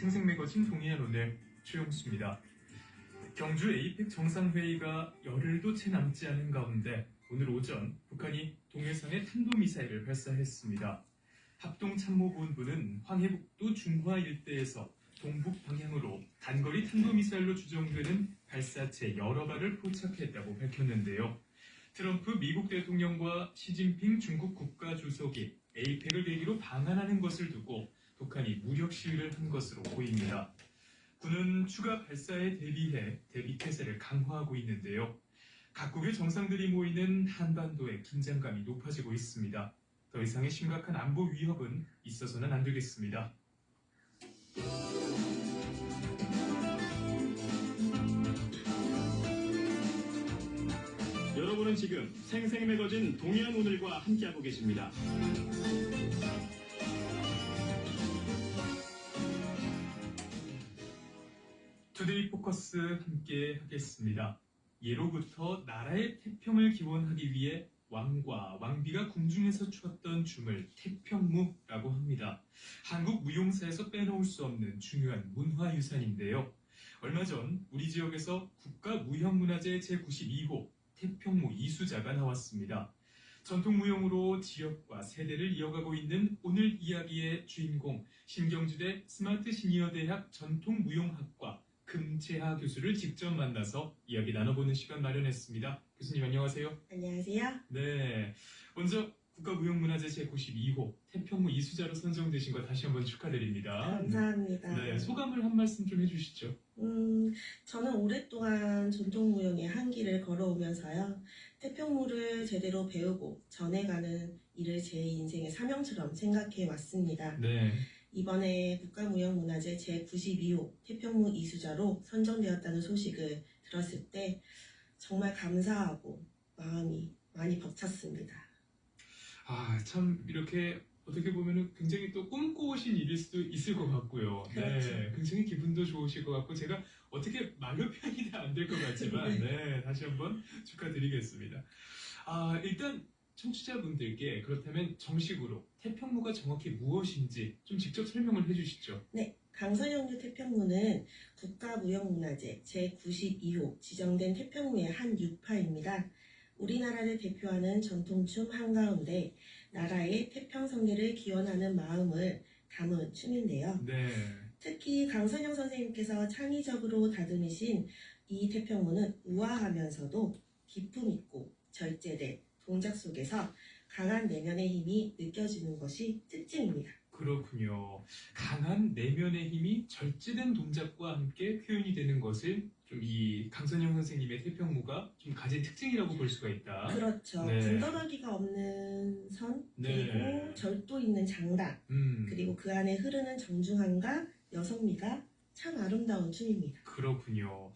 생생매거진 동해안 오늘 최용수입니다. 경주 에이펙 정상회의가 열흘도 채 남지 않은 가운데 오늘 오전 북한이 동해상에 탄도미사일을 발사했습니다. 합동참모본부는 황해북도 중화 일대에서 동북 방향으로 단거리 탄도미사일로 추정되는 발사체 여러 발을 포착했다고 밝혔는데요. 트럼프 미국 대통령과 시진핑 중국 국가주석이 에이펙을 계기로 방한하는 것을 두고 북한이 무력 시위를 한 것으로 보입니다. 군은 추가 발사에 대비해 대비태세를 강화하고 있는데요. 각국의 정상들이 모이는 한반도의 긴장감이 높아지고 있습니다. 더 이상의 심각한 안보 위협은 있어서는 안 되겠습니다. 여러분은 지금 생생매거진 동해안 오늘과 함께하고 계십니다. 투데이 포커스 함께 하겠습니다. 예로부터 나라의 태평을 기원하기 위해 왕과 왕비가 궁중에서 추었던 춤을 태평무라고 합니다. 한국 무용사에서 빼놓을 수 없는 중요한 문화유산인데요. 얼마 전 우리 지역에서 국가무형문화재 제92호 태평무 이수자가 나왔습니다. 전통무용으로 지역과 세대를 이어가고 있는 오늘 이야기의 주인공 신경주대 스마트 시니어대학 전통무용학과 금채하 교수를 직접 만나서 이야기 나눠보는 시간 마련했습니다. 교수님 안녕하세요. 안녕하세요. 네, 먼저 국가무형문화재 제92호 태평무 이수자로 선정되신 거 다시 한번 축하드립니다. 감사합니다. 네, 소감을 한 말씀 좀 해주시죠. 저는 오랫동안 전통무용의 한길을 걸어오면서요. 태평무를 제대로 배우고 전해가는 일을 제 인생의 사명처럼 생각해 왔습니다. 네. 이번에 국가무형문화재 제92호 태평무 이수자로 선정되었다는 소식을 들었을 때 정말 감사하고 마음이 많이 벅찼습니다. 참 이렇게 어떻게 보면은 굉장히 또 꿈꿔오신 일일 수도 있을 것 같고요. 그렇죠. 네, 굉장히 기분도 좋으실 것 같고 제가 어떻게 말로 표현이 안 될 것 같지만 네, 다시 한번 축하드리겠습니다. 일단 청취자분들께 그렇다면 정식으로 태평무가 정확히 무엇인지 좀 직접 설명을 해주시죠. 네, 강선영류 태평무는 국가무형문화재 제92호 지정된 태평무의 한 유파입니다. 우리나라를 대표하는 전통춤 한가운데 나라의 태평성대를 기원하는 마음을 담은 춤인데요. 네. 특히 강선영 선생님께서 창의적으로 다듬으신 이 태평무는 우아하면서도 기품 있고 절제된 동작 속에서 강한 내면의 힘이 느껴지는 것이 특징입니다. 그렇군요. 강한 내면의 힘이 절제된 동작과 함께 표현이 되는 것을 좀 이 강선영 선생님의 태평무가 좀 가진 특징이라고 볼 수가 있다. 그렇죠. 네. 군더더기가 없는 선, 그리고 네. 절도 있는 장단, 그리고 그 안에 흐르는 정중함과 여성미가 참 아름다운 춤입니다. 그렇군요.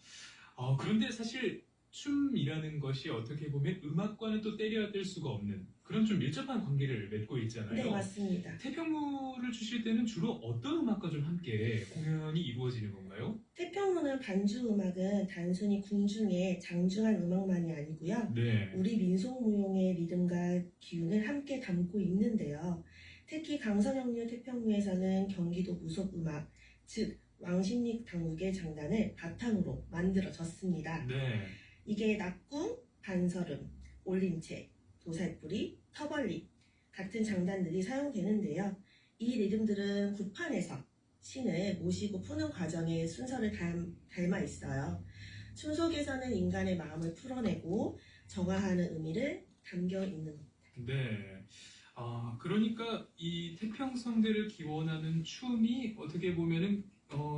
그런데 사실 춤이라는 것이 어떻게 보면 음악과는 또 때려야 뗄 수가 없는 그런 좀 밀접한 관계를 맺고 있잖아요. 네, 맞습니다. 태평무를 추실 때는 주로 어떤 음악과 좀 함께 공연이 이루어지는 건가요? 태평무는 반주 음악은 단순히 궁중의 장중한 음악만이 아니고요. 네. 우리 민속무용의 리듬과 기운을 함께 담고 있는데요. 특히 강선영류 태평무에서는 경기도 무속음악, 즉 왕십리 당국의 장단을 바탕으로 만들어졌습니다. 네. 이게 낙궁, 반서름, 올림체, 도살뿌리, 터벌림 같은 장단들이 사용되는데요. 이 리듬들은 구판에서 신을 모시고 푸는 과정의 순서를 닮아 있어요. 춤 속에서는 인간의 마음을 풀어내고 정화하는 의미를 담겨 있는 겁니다. 네. 그러니까 이 태평성대를 기원하는 춤이 어떻게 보면은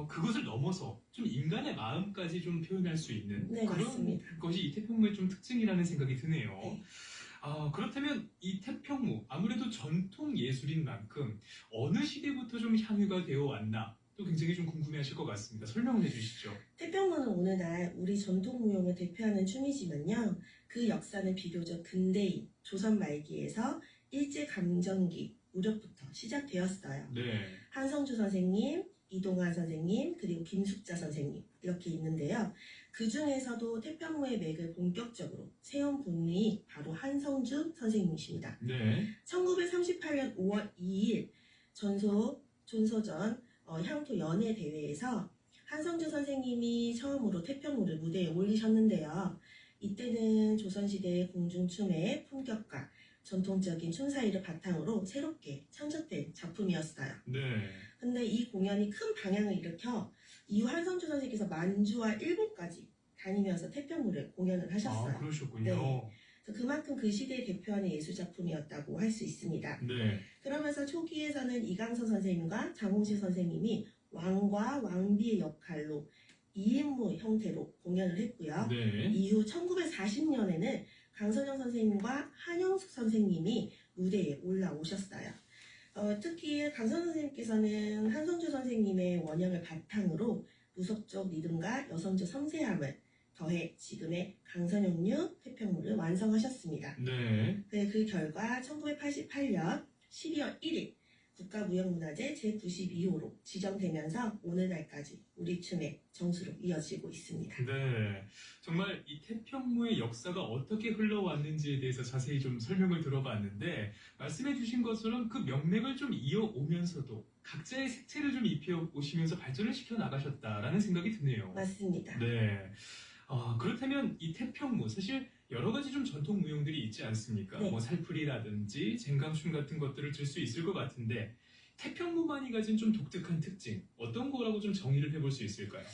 그것을 넘어서 좀 인간의 마음까지 좀 표현할 수 있는 네, 그런 맞습니다. 것이 이 태평무의 좀 특징이라는 생각이 드네요. 네. 그렇다면 이 태평무 아무래도 전통 예술인 만큼 어느 시대부터 좀 향유가 되어 왔나 또 굉장히 좀 궁금해하실 것 같습니다. 설명을 해주시죠. 태평무는 오늘날 우리 전통무용을 대표하는 춤이지만요. 그 역사는 비교적 근대인 조선 말기에서 일제감정기 무렵부터 시작되었어요. 네. 한성주 선생님, 이동환 선생님, 그리고 김숙자 선생님 이렇게 있는데요. 그 중에서도 태평무의 맥을 본격적으로 세운 분이 바로 한성주 선생님이십니다. 네. 1938년 5월 2일 존소전 향토 연예 대회에서 한성주 선생님이 처음으로 태평무를 무대에 올리셨는데요. 이때는 조선시대 궁중춤의 품격과 전통적인 춤사위를 바탕으로 새롭게 창작된 작품이었어요. 네. 근데 이 공연이 큰 방향을 일으켜 이후 한성주 선생님께서 만주와 일본까지 다니면서 태평무를 공연을 하셨어요. 아, 그러셨군요. 그래서 그만큼 그 시대의 대표하는 예술작품이었다고 할 수 있습니다. 네. 그러면서 초기에서는 이강서 선생님과 장홍실 선생님이 왕과 왕비의 역할로 2인무 형태로 공연을 했고요. 네. 이후 1940년에는 강선영 선생님과 한영숙 선생님이 무대에 올라오셨어요. 특히 강선영 선생님께서는 한성주 선생님의 원형을 바탕으로 무속적 리듬과 여성적 섬세함을 더해 지금의 강선영류 태평무를 완성하셨습니다. 네. 그 결과 1988년 12월 1일 국가무형문화재 제92호로 지정되면서 오늘날까지 우리 춤의 정수로 이어지고 있습니다. 네. 정말 이 태평무의 역사가 어떻게 흘러왔는지에 대해서 자세히 좀 설명을 들어봤는데, 말씀해주신 것처럼 그 명맥을 좀 이어오면서도 각자의 색채를 좀 입혀오시면서 발전을 시켜 나가셨다라는 생각이 드네요. 맞습니다. 네. 그렇다면 이 태평무, 사실 여러 가지 좀 전통 무용들이 있지 않습니까? 네. 뭐 살풀이라든지 쟁강춤 같은 것들을 들 수 있을 것 같은데, 태평무만이 가진 좀 독특한 특징, 어떤 거라고 좀 정의를 해볼 수 있을까요?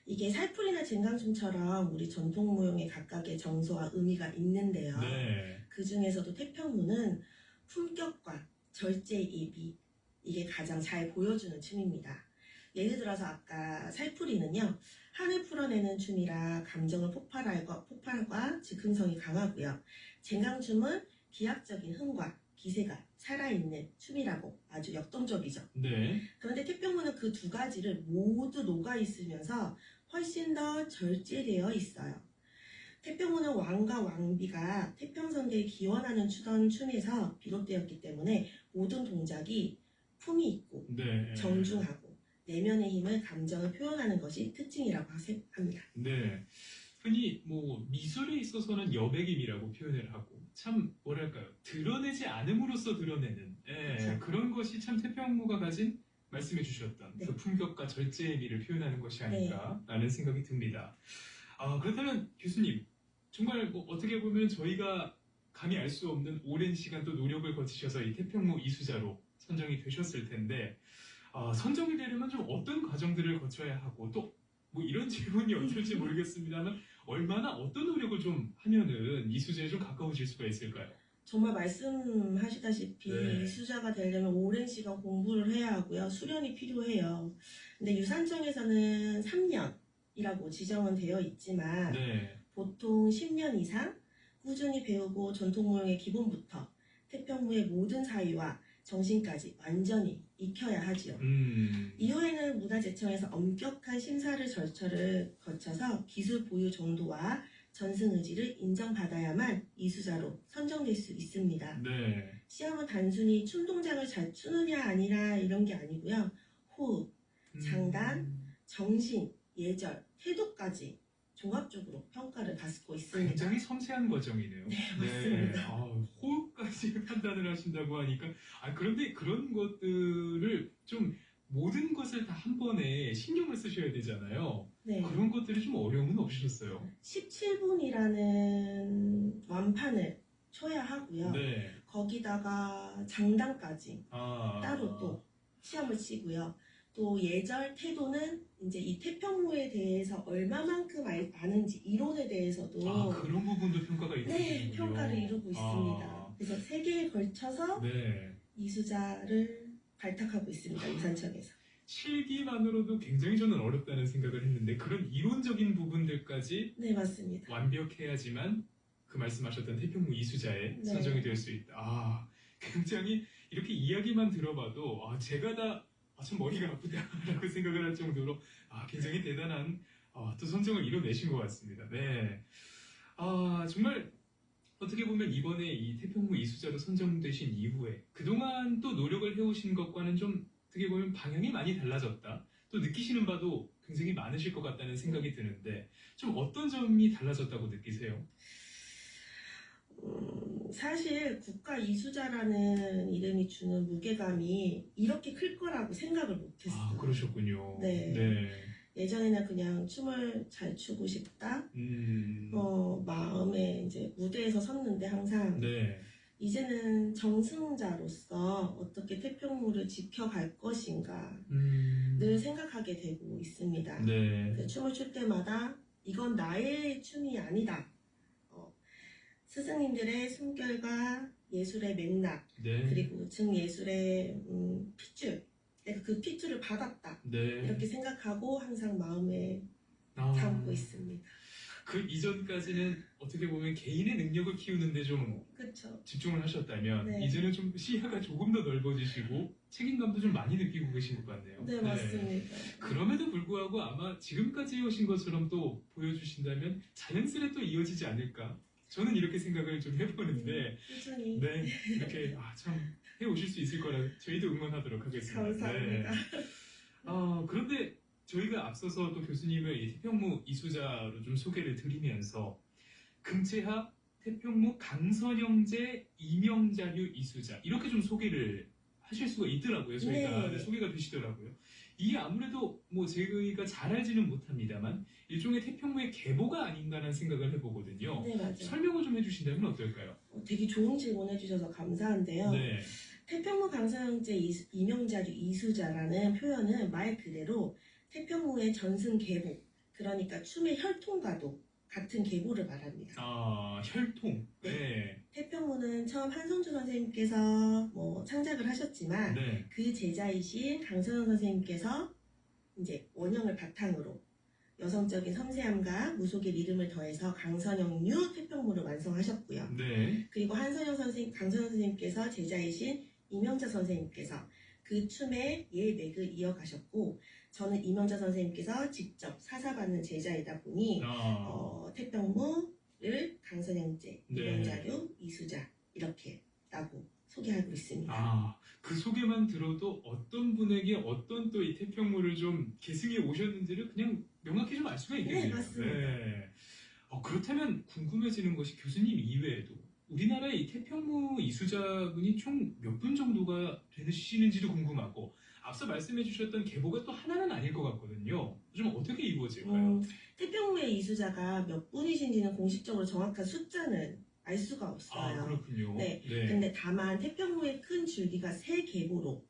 이게 살풀이나 쟁강춤처럼 우리 전통무용에 각각의 정서와 의미가 있는데요. 네. 그 중에서도 태평무는 품격과 절제의 미, 이게 가장 잘 보여주는 춤입니다. 예를 들어서 아까 살풀이는요, 한을 풀어내는 춤이라 감정을 폭발과 즉흥성이 강하고요. 쟁강춤은 기하학적인 흥과 기세가 살아있는 춤이라고 아주 역동적이죠. 네. 그런데 태평무는 그 두 가지를 모두 녹아있으면서 훨씬 더 절제되어 있어요. 태평무는 왕과 왕비가 태평성대에 기원하는 추던 춤에서 비롯되었기 때문에 모든 동작이 품이 있고 네. 정중하고 내면의 힘을 감정을 표현하는 것이 특징이라고 합니다. 네. 흔히 뭐 미술에 있어서는 여백임이라고 표현을 하고, 참 뭐랄까요, 드러내지 않음으로써 드러내는 그쵸. 그런 것이 참 태평무가 가진, 말씀해 주셨던 네. 그 품격과 절제의 미를 표현하는 것이 아닌가라는 생각이 듭니다. 그렇다면 교수님, 정말 뭐 어떻게 보면 저희가 감히 알 수 없는 오랜 시간 또 노력을 거치셔서 이 태평무 이수자로 선정이 되셨을 텐데, 선정이 되려면 좀 어떤 과정들을 거쳐야 하고, 또 뭐 이런 질문이 어떨지 모르겠습니다만, 얼마나 어떤 노력을 좀 하면은 이수자에 좀 가까워질 수가 있을까요? 정말 말씀하시다시피 네. 수자가 되려면 오랜 시간 공부를 해야 하고요. 수련이 필요해요. 근데 유산청에서는 3년이라고 지정은 되어 있지만 네. 보통 10년 이상 꾸준히 배우고 전통무용의 기본부터 태평무의 모든 사위와 정신까지 완전히 익혀야 하지요. 이후에는 문화재청에서 엄격한 심사를 절차를 거쳐서 기술 보유 정도와 전승 의지를 인정받아야만 이수자로 선정될 수 있습니다. 네. 시험은 단순히 춤 동작을 잘 추느냐 아니라 이런 게 아니고요. 호흡, 장단, 정신, 예절, 태도까지 종합적으로 평가를 받고 있습니다. 굉장히 섬세한 과정이네요. 네, 맞습니다. 호흡까지 판단을 하신다고 하니까, 그런데 그런 것들을 좀 모든 것을 다 한 번에 신경을 쓰셔야 되잖아요. 네. 그런 것들이 좀 어려움은 없으셨어요? 17분이라는 완판을 쳐야 하고요. 네. 거기다가 장단까지 따로 또 시험을 치고요. 또 예절, 태도는 이제 이 태평무에 대해서 얼마만큼 아는지 이론에 대해서도 그런 부분도 평가가 있군요. 네, 평가를 이루고 있습니다. 그래서 3개에 걸쳐서 네. 이수자를 발탁하고 있습니다. 유산청에서. 실기만으로도 굉장히 저는 어렵다는 생각을 했는데, 그런 이론적인 부분들까지 네, 맞습니다. 완벽해야지만 그 말씀하셨던 태평무 이수자에 네. 선정이 될 수 있다. 굉장히 이렇게 이야기만 들어봐도 제가 다 참 머리가 아프다라고 생각을 할 정도로 굉장히 대단한 또 선정을 이뤄내신 것 같습니다. 네. 정말 어떻게 보면 이번에 이 태평무 이수자로 선정되신 이후에 그동안 또 노력을 해오신 것과는 좀 어떻게 보면 방향이 많이 달라졌다. 또 느끼시는 바도 굉장히 많으실 것 같다는 생각이 드는데, 좀 어떤 점이 달라졌다고 느끼세요? 사실 국가 이수자라는 이름이 주는 무게감이 이렇게 클 거라고 생각을 못했어요. 아, 그러셨군요. 네. 네. 예전에는 그냥 춤을 잘 추고 싶다. 마음에 이제 무대에서 섰는데 항상 네. 이제는 정승자로서 어떻게 태평무를 지켜갈 것인가 늘 생각하게 되고 있습니다. 네. 그 춤을 출 때마다 이건 나의 춤이 아니다. 스승님들의 숨결과 예술의 맥락 네. 그리고 증예술의 핏줄 내가 그 핏줄을 받았다. 네. 이렇게 생각하고 항상 마음에 아, 담고 있습니다. 그 이전까지는 어떻게 보면 개인의 능력을 키우는데 좀 그렇죠. 집중을 하셨다면 네. 이제는 좀 시야가 조금 더 넓어지시고 책임감도 좀 많이 느끼고 계신 것 같네요. 네, 맞습니다. 그럼에도 불구하고 아마 지금까지 해오신 것처럼 또 보여주신다면 자연스레 또 이어지지 않을까? 저는 이렇게 생각을 좀 해보는데 꾸준히 네, 이렇게 참 해오실 수 있을 거라 저희도 응원하도록 하겠습니다. 감사합니다. 네. 그런데 저희가 앞서서 또 교수님을 이 태평무 이수자로 좀 소개를 드리면서 금체하 태평무 강선영제 이명자류 이수자 이렇게 좀 소개를 하실 수가 있더라고요. 저희가 네. 소개가 되시더라고요. 이게 아무래도 뭐 저희가 잘 알지는 못합니다만 일종의 태평무의 계보가 아닌가라는 생각을 해보거든요. 네, 맞아요. 설명을 좀 해주신다면 어떨까요? 되게 좋은 질문 해주셔서 감사한데요. 네. 태평무 강선영제 이명자류 이수자라는 표현은 말 그대로 태평무의 전승 계보, 그러니까 춤의 혈통과도 같은 계보를 말합니다. 혈통. 네. 태평무는 처음 한성주 선생님께서 창작을 하셨지만 네. 그 제자이신 강선영 선생님께서 이제 원형을 바탕으로 여성적인 섬세함과 무속의 리듬을 더해서 강선영류 태평무를 완성하셨고요. 네. 그리고 강선영 선생님께서 제자이신 이명자 선생님께서 그 춤의 예맥을 이어가셨고 저는 이명자 선생님께서 직접 사사받는 제자이다 보니 태평무를 강선영제, 네. 이명자류, 이수자 이렇게 라고 소개하고 있습니다. 그 소개만 들어도 어떤 분에게 어떤 또 이 태평무를 좀 계승해 오셨는지를 그냥 명확히 좀 알 수가 있겠네요. 네, 맞습니다. 네. 그렇다면 궁금해지는 것이 교수님 이외에도 우리나라의 이 태평무 이수자분이 총 몇 분 정도가 되시는지도 궁금하고 앞서 말씀해 주셨던 계보가 또 하나는 아닐 것 같거든요. 좀 어떻게 이루어질까요? 태평무의 이수자가 몇 분이신지는 공식적으로 정확한 숫자는 알 수가 없어요. 그렇군요. 네. 근데 다만 태평무의 큰 줄기가 세 계보로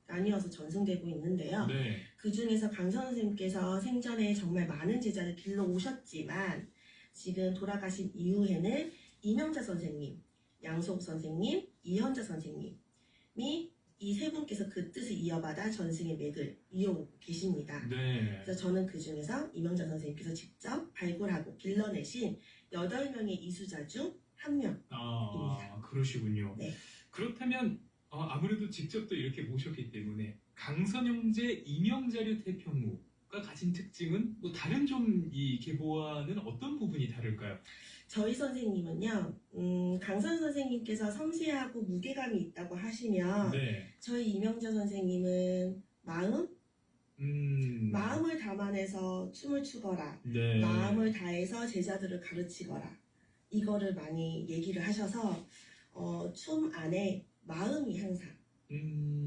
나뉘어서 전승되고 있는데요. 네. 그 중에서 강선 선생님께서 생전에 정말 많은 제자를 길러 오셨지만 지금 돌아가신 이후에는 이명자 선생님, 양속 선생님, 이현자 선생님이 이 세 분께서 그 뜻을 이어받아 전승의 맥을 이어오고 계십니다. 네. 그래서 저는 그 중에서 이명자 선생님께서 직접 발굴하고 길러내신 8명의 이수자 중 한 명입니다. 그러시군요. 네. 그렇다면 아무래도 직접 또 이렇게 모셨기 때문에 강선영제 이명자류 태평무가 가진 특징은 뭐 다른 좀 이 계보와는 어떤 부분이 다를까요? 저희 선생님은요, 강선 선생님께서 섬세하고 무게감이 있다고 하시면 네. 저희 이명자 선생님은 마음을 담아내서 춤을 추거라, 네. 마음을 다해서 제자들을 가르치거라, 이거를 많이 얘기를 하셔서 춤 안에 마음이 항상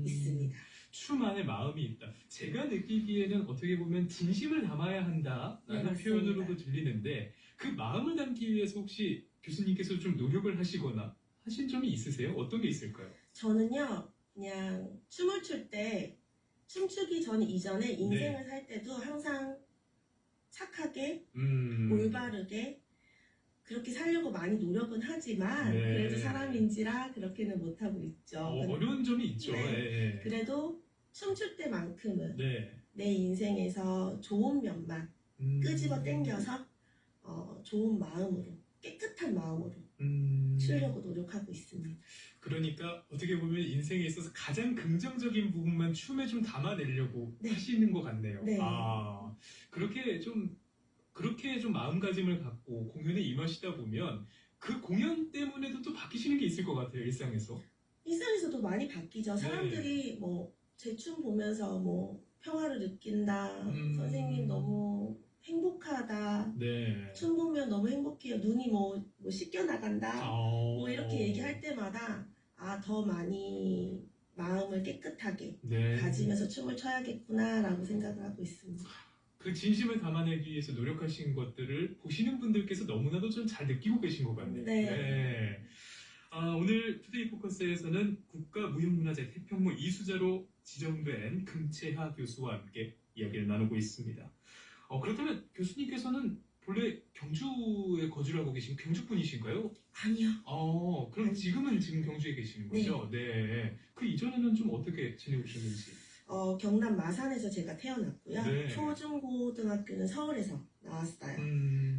있습니다. 춤 안에 마음이 있다. 제가 느끼기에는 어떻게 보면 진심을 담아야 한다라는 네, 맞습니다. 표현으로도 들리는데 그 마음을 담기 위해서 혹시 교수님께서 좀 노력을 하시거나 하신 점이 있으세요? 어떤 게 있을까요? 저는요, 그냥 춤을 출 때, 춤추기 이전에 인생을 살 때도 항상 착하게, 올바르게, 그렇게 살려고 많이 노력은 하지만, 네. 그래도 사람인지라 그렇게는 못하고 있죠. 어려운 점이 있죠. 네. 네. 그래도 춤출 때만큼은 네. 내 인생에서 좋은 면만 끄집어 당겨서 좋은 마음으로, 깨끗한 마음으로 추려고 노력하고 있습니다. 그러니까 어떻게 보면 인생에 있어서 가장 긍정적인 부분만 춤에 좀 담아내려고 네. 하시는 것 같네요. 네. 그렇게 좀 마음가짐을 갖고 공연에 임하시다 보면 그 공연 때문에도 또 바뀌시는 게 있을 것 같아요, 일상에서. 일상에서도 많이 바뀌죠. 네. 사람들이 제 춤 보면서 평화를 느낀다. 선생님 너무 행복하다. 네. 춤 보면 너무 행복해요. 눈이 뭐 씻겨나간다. 뭐 이렇게 얘기할 때마다 더 많이 마음을 깨끗하게 네. 가지면서 춤을 춰야겠구나라고 생각을 하고 있습니다. 그 진심을 담아내기 위해서 노력하신 것들을 보시는 분들께서 너무나도 좀 잘 느끼고 계신 것 같네요. 네. 오늘 투데이 포커스에서는 국가무형문화재 태평로 이수자로 지정된 금채하 교수와 함께 이야기를 나누고 있습니다. 그렇다면 교수님께서는 본래 경주에 거주를 하고 계신 경주분이신가요? 아니요. 그럼 지금은 경주에 계시는 거죠? 네. 그 이전에는 좀 어떻게 지내오셨는지. 경남 마산에서 제가 태어났고요. 네. 초중고등학교는 서울에서 나왔어요.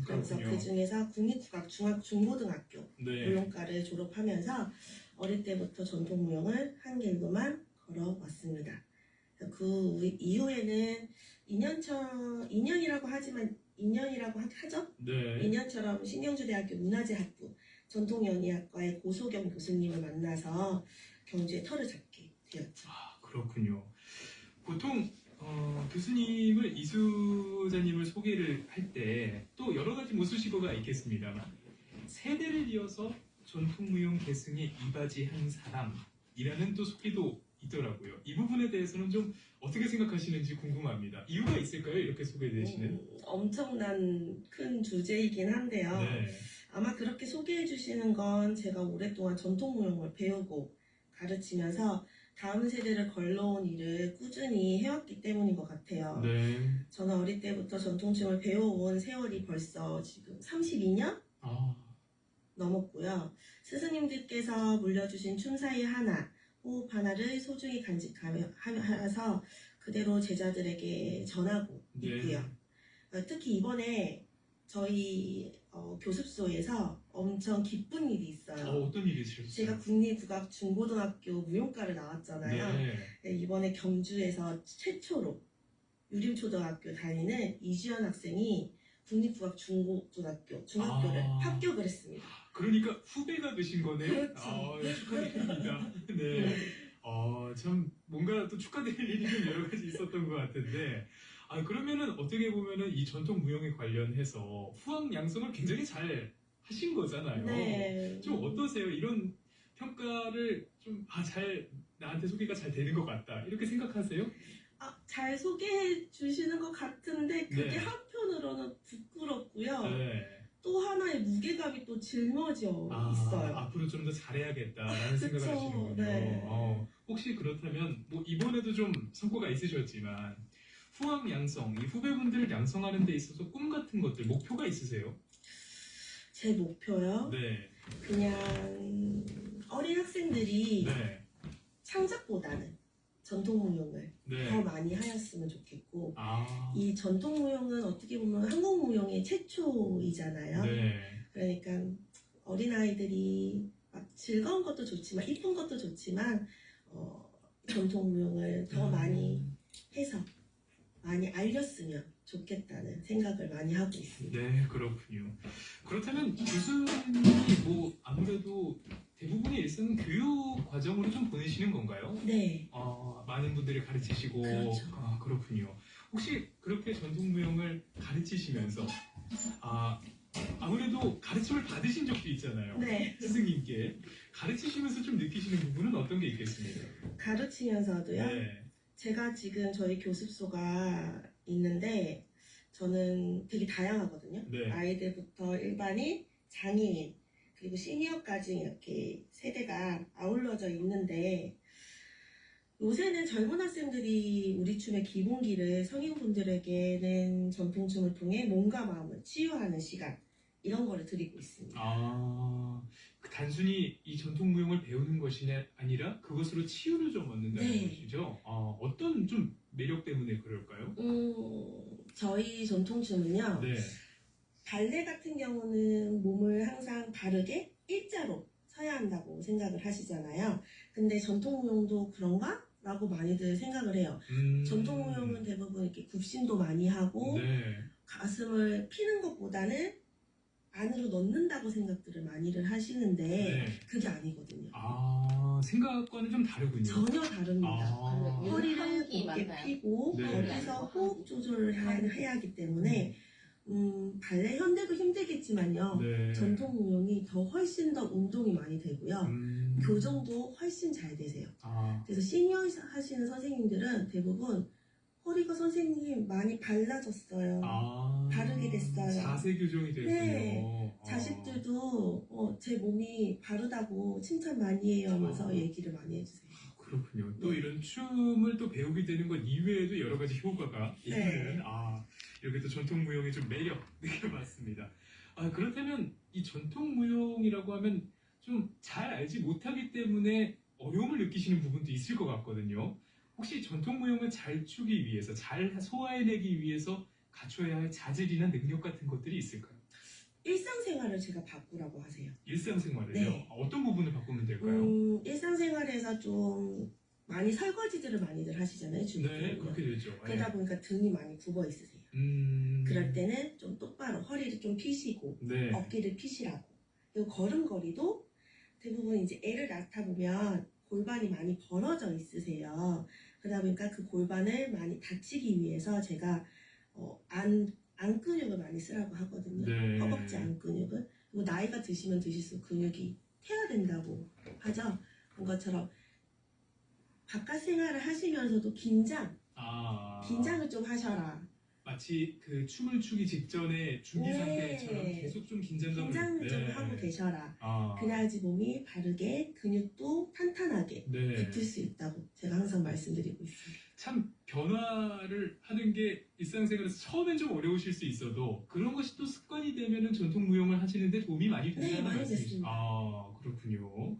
그래서 그렇군요. 그 중에서 국립국악중고등학교 네. 무용과를 졸업하면서 어릴 때부터 전통무용을 한 길로만 걸어왔습니다. 그 이후에는 2년이라고 하죠? 네. 2년처럼 신경주대학교 문화재학부 전통연희학과의 고소경 교수님을 만나서 경주에 터를 잡게 되었죠. 그렇군요. 보통 교수님을 이수자님을 소개를 할 때 또 여러 가지 모수시고가 있겠습니다만 세대를 이어서 전통무용 계승에 이바지한 사람이라는 또 소개도 있더라고요. 이 부분에 대해서는 좀 어떻게 생각하시는지 궁금합니다. 이유가 있을까요? 이렇게 소개되시는? 엄청난 큰 주제이긴 한데요. 네. 아마 그렇게 소개해 주시는 건 제가 오랫동안 전통무용을 배우고 가르치면서 다음 세대를 걸러온 일을 꾸준히 해왔기 때문인 것 같아요. 네. 저는 어릴 때부터 전통춤을 배워온 세월이 벌써 지금 32년 넘었고요. 스승님들께서 물려주신 춤사위 하나, 호흡 하나를 소중히 간직하면서 그대로 제자들에게 전하고 있고요. 특히 이번에 저희 교습소에서 엄청 기쁜 일이 있어요. 어떤 일이 있으셨어요? 제가 국립국악중고등학교 무용과를 나왔잖아요. 네. 이번에 경주에서 최초로 유림초등학교 다니는 이주연 학생이 국립국악중고등학교 중학교를 합격을 했습니다. 그러니까 후배가 되신 거네요? 그렇죠. 축하드립니다. 네. 참 뭔가 또 축하드릴 일이 좀 여러 가지 있었던 것 같은데 그러면은 어떻게 보면은 이 전통 무용에 관련해서 후학 양성을 굉장히 잘 하신 거잖아요. 네. 좀 어떠세요? 이런 평가를 좀 나한테 소개가 잘 되는 것 같다 이렇게 생각하세요? 잘 소개해 주시는 것 같은데 그게 네. 한편으로는 부끄럽고요. 네. 또 하나의 무게감이 또 짊어져 있어요. 앞으로 좀 더 잘해야겠다라는 생각을 그쵸, 하시는군요. 네. 혹시 그렇다면 뭐 이번에도 좀 성과가 있으셨지만 후학 양성, 이 후배분들을 양성하는 데 있어서 꿈 같은 것들, 목표가 있으세요? 제 목표요? 네. 그냥 어린 학생들이 네. 창작보다는 전통무용을 네. 더 많이 하였으면 좋겠고 아. 이 전통무용은 어떻게 보면 한국무용의 최초이잖아요. 네. 그러니까 어린아이들이 막 즐거운 것도 좋지만 이쁜 것도 좋지만 전통무용을 더 많이 해서 많이 알렸으면 좋겠다는 생각을 많이 하고 있습니다. 네, 그렇군요. 그렇다면 교수님이 뭐 아무래도 대부분의 일상은 교육 과정으로 좀 보내시는 건가요? 네. 많은 분들을 가르치시고. 그렇죠. 그렇군요. 혹시 그렇게 전통무용을 가르치시면서 아무래도 가르침을 받으신 적도 있잖아요. 네. 스승님께. 가르치시면서 좀 느끼시는 부분은 어떤 게 있겠습니까? 가르치면서도요. 네. 제가 지금 저희 교습소가 있는데 저는 되게 다양하거든요. 네. 아이들부터 일반인, 장애인, 그리고 시니어까지 이렇게 세대가 아울러져 있는데 요새는 젊은 학생들이 우리 춤의 기본기를 성인분들에게는 전통춤을 통해 몸과 마음을 치유하는 시간 이런 거를 드리고 있습니다. 단순히 이 전통무용을 배우는 것이 아니라 그것으로 치유를 좀 얻는다는 네. 것이죠. 어떤 좀 매력 때문에 그럴까요? 저희 전통춤은요. 네. 발레 같은 경우는 몸을 항상 바르게 일자로 서야 한다고 생각을 하시잖아요. 근데 전통무용도 그런가? 라고 많이들 생각을 해요. 전통무용은 대부분 이렇게 굽신도 많이 하고 네. 가슴을 피는 것보다는 안으로 넣는다고 생각들을 많이들 하시는데 네. 그게 아니거든요. 생각과는 좀 다르군요. 전혀 다릅니다. 허리를 한국이 곧게 맞나요? 펴고 네. 거기서 호흡 조절을 해야 하기 때문에 발레 현대도 힘들겠지만요. 네. 전통 무용이 훨씬 더 운동이 많이 되고요. 교정도 훨씬 잘 되세요. 아, 그래서 시니어 하시는 선생님들은 대부분 허리가 선생님 많이 발라졌어요. 바르게 됐어요. 자세 교정이 되군요. 네. 자식들도 제 몸이 바르다고 칭찬 많이 해요 하면서 얘기를 많이 해주세요. 그렇군요. 또 네. 이런 춤을 또 배우게 되는 것 이외에도 여러 가지 효과가 네. 있는 이렇게 또 전통 무용의 좀 매력 느껴봤습니다. 그렇다면 이 전통 무용이라고 하면 좀 잘 알지 못하기 때문에 어려움을 느끼시는 부분도 있을 것 같거든요. 혹시 전통 무용을 잘 추기 위해서, 잘 소화해내기 위해서 갖춰야 할 자질이나 능력 같은 것들이 있을까요? 일상생활을 제가 바꾸라고 하세요. 일상생활을요? 네. 어떤 부분을 바꾸면 될까요? 일상생활에서 좀 많이 설거지들을 많이들 하시잖아요. 네, 중국인은요. 그렇게 되죠. 그러다 보니까 등이 많이 굽어 있으세요. 그럴 때는 좀 똑바로 허리를 좀 펴시고 네. 어깨를 펴시라고. 그리고 걸음걸이도 대부분 이제 애를 낳다 보면 골반이 많이 벌어져 있으세요. 그러다 보니까 그 골반을 많이 다치기 위해서 제가 안 근육을 많이 쓰라고 하거든요. 네. 허벅지 안 근육을. 그리고 나이가 드시면 드실수록 근육이 태야 된다고 하죠. 그런 것처럼 바깥 생활을 하시면서도 긴장을 좀 하셔라. 마치 그 춤을 추기 직전에 준비 네. 상태처럼 계속 좀 긴장감을 긴장을 좀 하고 계셔라. 아, 그래야지 몸이 바르게 근육도 탄탄하게 네. 붙을 수 있다고 제가 항상 말씀드리고 있습니다. 참 변화를 하는 게 일상생활에서 처음엔 좀 어려우실 수 있어도 그런 것이 또 습관이 되면은 전통 무용을 하시는데 도움이 많이 된다는 네, 많이 말씀이시죠. 됐습니다. 그렇군요.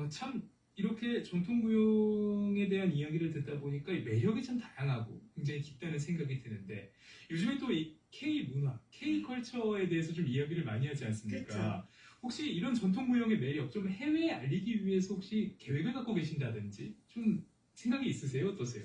참 이렇게 전통 무용에 대한 이야기를 듣다 보니까 이 매력이 참 다양하고 굉장히 깊다는 생각이 드는데 요즘에 또 이 K 문화, K 컬처에 대해서 좀 이야기를 많이 하지 않습니까? 그렇죠. 혹시 이런 전통 무용의 매력 좀 해외에 알리기 위해서 혹시 계획을 갖고 계신다든지 좀 생각이 있으세요? 어떠세요?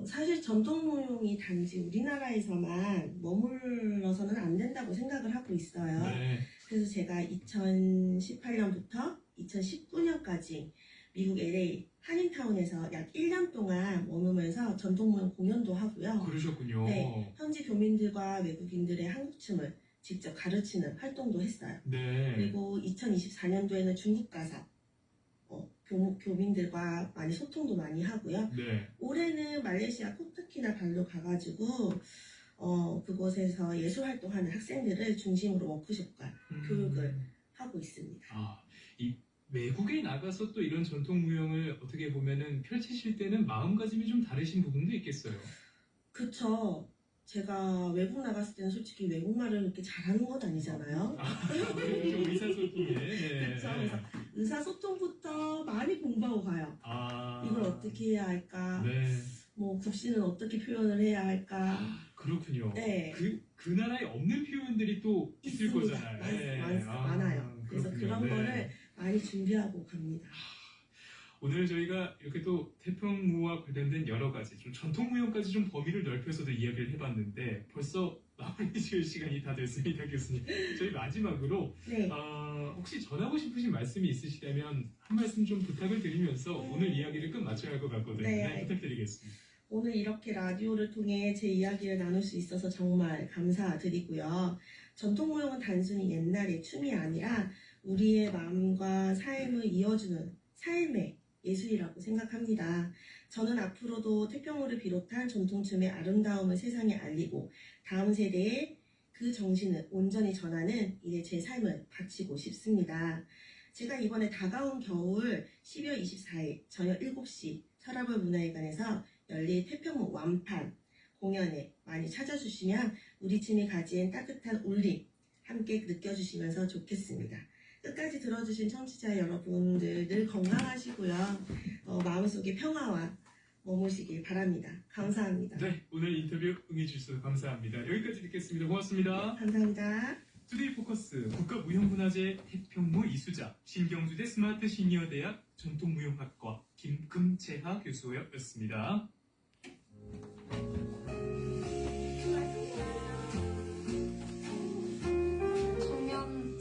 사실 전통무용이 단지 우리나라에서만 머물러서는 안 된다고 생각을 하고 있어요. 네. 그래서 제가 2018년부터 2019년까지 미국 LA 한인타운에서 약 1년 동안 머무면서 전통무용 공연도 하고요. 그러셨군요. 네, 현지 교민들과 외국인들의 한국춤을 직접 가르치는 활동도 했어요. 네. 그리고 2024년도에는 중국 가서 교민들과 많이 소통도 많이 하고요. 네. 올해는 말레이시아 코타키나발루 가가지고 그곳에서 예술활동하는 학생들을 중심으로 워크숍과 교육을 하고 있습니다. 이 외국에 나가서 또 이런 전통 무용을 어떻게 보면은 펼치실 때는 마음가짐이 좀 다르신 부분도 있겠어요. 그쵸. 제가 외국 나갔을 때는 솔직히 외국말을 그렇게 잘하는 건 아니잖아요. 그렇죠. 의사소통에. 네. 그쵸. 그래서 의사소통부터 많이 공부하고 가요. 이걸 어떻게 해야 할까? 네. 뭐 굽신은 어떻게 표현을 해야 할까? 그렇군요. 네. 그 나라에 없는 표현들이 또 있을 있습니다. 거잖아요. 많아요. 그래서 그렇군요. 그런 거를 많이 준비하고 갑니다. 오늘 저희가 이렇게 또 태평무와 관련된 여러 가지 좀 전통무용까지 좀 범위를 넓혀서도 이야기를 해봤는데 벌써 마무리 지을 시간이 다 됐습니다, 교수님. 저희 마지막으로 네. 혹시 전하고 싶으신 말씀이 있으시다면 한 말씀 좀 부탁을 드리면서 오늘 이야기를 끝마쳐야 할 것 같거든요. 네. 부탁드리겠습니다. 오늘 이렇게 라디오를 통해 제 이야기를 나눌 수 있어서 정말 감사드리고요. 전통무용은 단순히 옛날의 춤이 아니라 우리의 마음과 삶을 이어주는 삶의 예술이라고 생각합니다. 저는 앞으로도 태평무를 비롯한 전통춤의 아름다움을 세상에 알리고 다음 세대에 그 정신을 온전히 전하는 일에 제 삶을 바치고 싶습니다. 제가 이번에 다가온 겨울 12월 24일 저녁 7시 서라벌 문화회관에서 열릴 태평무 완판 공연에 많이 찾아주시면 우리 팀이 가진 따뜻한 울림 함께 느껴주시면서 좋겠습니다. 끝까지 들어주신 청취자 여러분들 늘 건강하시고요. 마음속에 평화와 머무시길 바랍니다. 감사합니다. 네, 오늘 인터뷰 응해주셔서 감사합니다. 여기까지 듣겠습니다. 고맙습니다. 감사합니다. 투데이 포커스 국가무형문화재 태평무 이수자 신경주대 스마트 시니어대학 전통무용학과 김금채하 교수였습니다.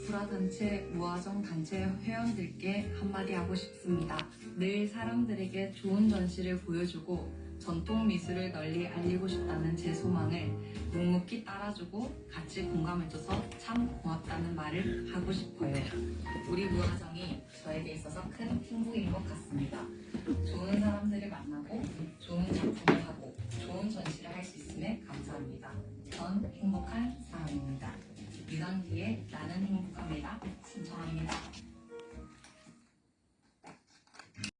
불화단체, 무아정단체 회원들께 한마디 하고 싶습니다. 늘 사람들에게 좋은 전시를 보여주고 전통 미술을 널리 알리고 싶다는 제 소망을 묵묵히 따라주고 같이 공감해줘서 참 고맙다는 말을 하고 싶어요. 우리 무화정이 저에게 있어서 큰 행복인 것 같습니다. 좋은 사람들을 만나고 좋은 작품을 하고 좋은 전시를 할 수 있음에 감사합니다. 전 행복한 사람입니다. 유단기의 나는 행복합니다. 신청합니다.